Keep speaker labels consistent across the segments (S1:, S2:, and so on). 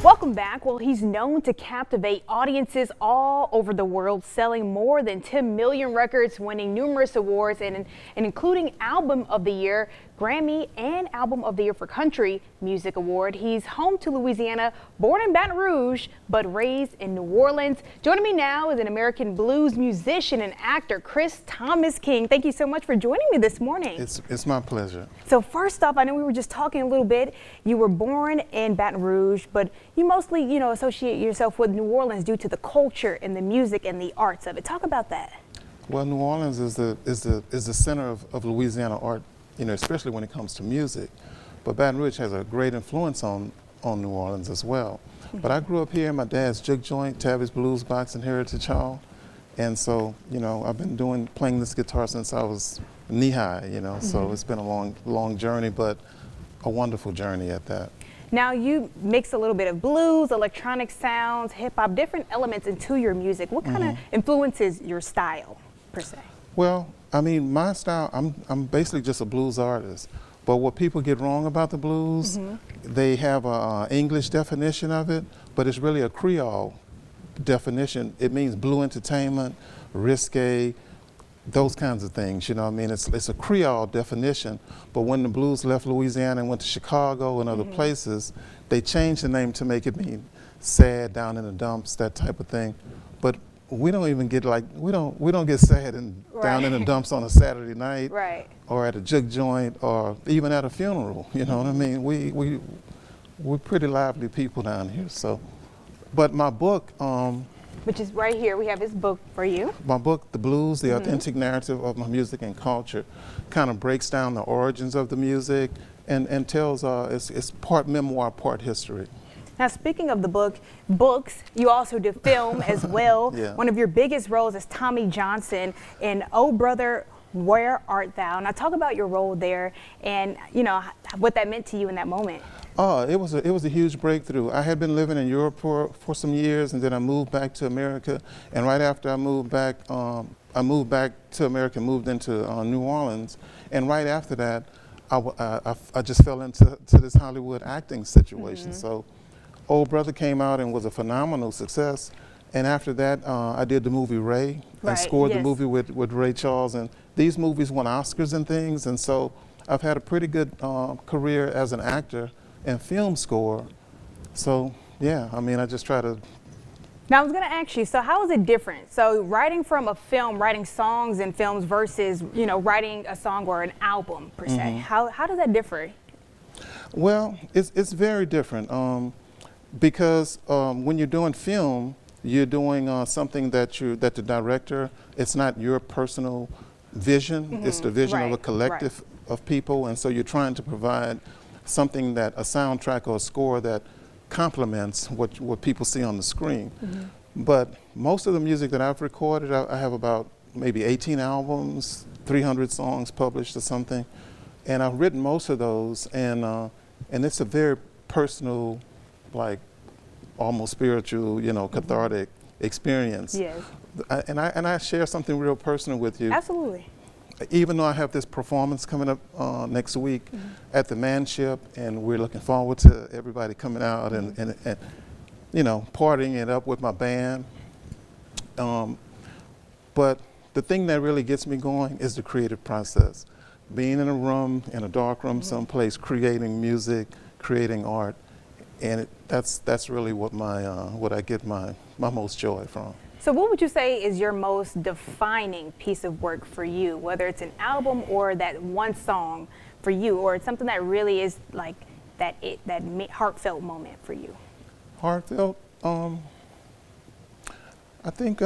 S1: Welcome back. Well, he's known to captivate audiences all over the world, selling more than 10 million records, winning numerous awards, and including Album of the Year, Grammy, and Album of the Year for Country Music Award. He's home to Louisiana, born in Baton Rouge, but raised in New Orleans. Joining me now is an American blues musician and actor, Chris Thomas King. Thank you so much for joining me this morning.
S2: It's my pleasure.
S1: So first off, I know we were just talking a little bit. You were born in Baton Rouge, but you mostly, associate yourself with New Orleans due to the culture and the music and the arts of it. Talk about that.
S2: Well, New Orleans is the center of Louisiana art, especially when it comes to music. But Baton Rouge has a great influence on New Orleans as well. Mm-hmm. But I grew up here in my dad's juke joint, Tabby's Blues Box in Heritage Hall. And so, I've been playing this guitar since I was knee-high, mm-hmm. So it's been a long journey, but a wonderful journey at that.
S1: Now you mix a little bit of blues, electronic sounds, hip-hop, different elements into your music. What kind of influences your style, per se?
S2: Well, I mean, my style, I'm basically just a blues artist. But what people get wrong about the blues, they have an English definition of it, but it's really a Creole definition. It means blue entertainment, risque, those kinds of things, you know what I mean? It's a Creole definition, but when the blues left Louisiana and went to Chicago and other places, they changed the name to make it mean sad, down in the dumps, that type of thing. But we don't even get we don't get sad and down in the dumps on a Saturday night, or at a juke joint, or even at a funeral, you know what I mean? We're pretty lively people down here, so. But my book,
S1: which is right here. We have his book for you.
S2: My book, The Blues, The Authentic Narrative of My Music and Culture, kind of breaks down the origins of the music and tells, it's part memoir, part history.
S1: Now, speaking of the books, you also did film as well.
S2: Yeah.
S1: One of your biggest roles is Tommy Johnson in Oh Brother, Where Art Thou? Now, talk about your role there and, what that meant to you in that moment.
S2: It was a huge breakthrough. I had been living in Europe for some years, and then I moved back to America. And right after I moved back to America, moved into New Orleans. And right after that, I just fell into this Hollywood acting situation. So, Old Brother came out and was a phenomenal success. And after that, I did the movie Ray. I scored the movie with Ray Charles, and these movies won Oscars and things. And so, I've had a pretty good career as an actor and film score. So yeah, I mean, I just try to.
S1: Now I was gonna ask you, so how is it different? So writing from a film, writing songs in films versus, writing a song or an album per se, how does that differ?
S2: Well, it's very different because when you're doing film, you're doing something that the director, it's not your personal vision, it's the vision of a collective of people, and so you're trying to provide something that a soundtrack or a score that complements what people see on the screen. But most of the music that I've recorded, I have about maybe 18 albums, 300 songs published or something, and I've written most of those, and it's a very personal, like almost spiritual, cathartic experience.
S1: Yes.
S2: And I share something real personal with you.
S1: Absolutely.
S2: Even though I have this performance coming up next week at the Manship, and we're looking forward to everybody coming out and partying it up with my band. But the thing that really gets me going is the creative process. Being in a room, in a dark room someplace, creating music, creating art, and that's really what what I get my most joy from.
S1: So what would you say is your most defining piece of work for you, whether it's an album or that one song for you, or it's something that really is like that heartfelt moment for you?
S2: Heartfelt? I think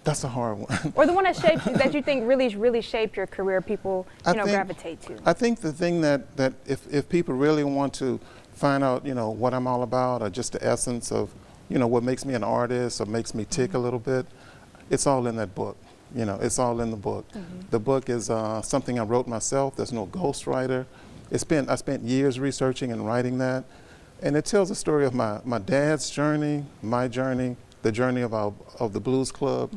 S2: that's a hard one.
S1: Or the one that you think really shaped your career, people gravitate to.
S2: I think the thing that if people really want to find out what I'm all about, or just the essence of what makes me an artist or makes me tick a little bit, it's all in that book. It's all in the book. The book is something I wrote myself. There's no ghostwriter. I spent years researching and writing that. And it tells the story of my dad's journey, my journey, the journey of the Blues Club,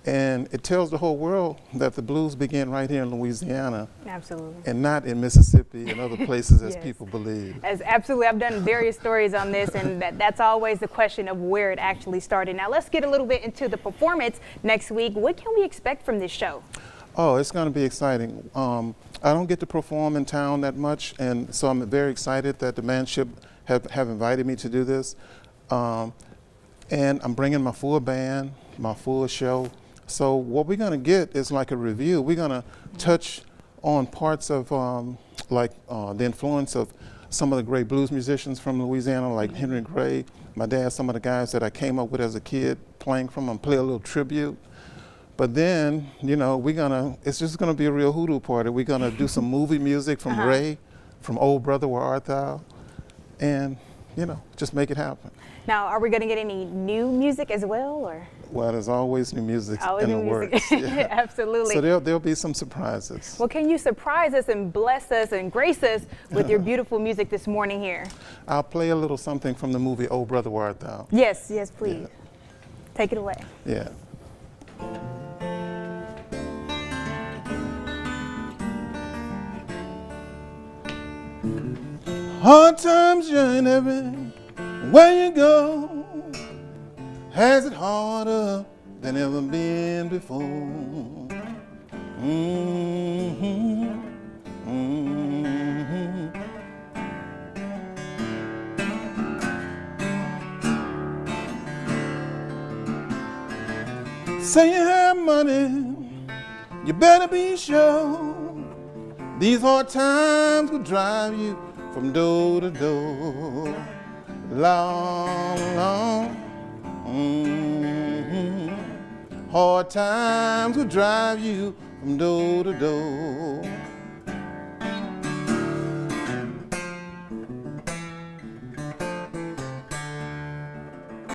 S2: And it tells the whole world that the blues began right here in Louisiana.
S1: Absolutely.
S2: And not in Mississippi and other places as
S1: Yes.
S2: people believe.
S1: Absolutely. I've done various stories on this, and that's always the question of where it actually started. Now let's get a little bit into the performance next week. What can we expect from this show?
S2: Oh, it's going to be exciting. I don't get to perform in town that much, and so I'm very excited that the Manship have invited me to do this. And I'm bringing my full band, my full show. So what we're going to get is like a review. We're going to touch on parts of the influence of some of the great blues musicians from Louisiana, like Henry Gray. My dad, some of the guys that I came up with as a kid playing from them, play a little tribute. But then, you know, it's just gonna be a real hoodoo party. We're gonna do some movie music from Ray, from Old Brother, Where Art Thou? And, you know, just make it happen.
S1: Now, are we going to get any new music as well, or?
S2: Well, there's always new music
S1: Always
S2: in the
S1: new music.
S2: works. Yeah.
S1: Absolutely.
S2: So there'll be some surprises.
S1: Well, can you surprise us and bless us and grace us with your beautiful music this morning here?
S2: I'll play a little something from the movie Old Brother, Where Art Thou?
S1: Yes, yes, please.
S2: Yeah.
S1: Take it away.
S2: Yeah. Hard times journey where you go has it harder than ever been before. Mm-hmm. Mm-hmm. Say you have money, you better be sure these hard times will drive you from door to door. Long, long. Mm-hmm. Hard times will drive you from door to door.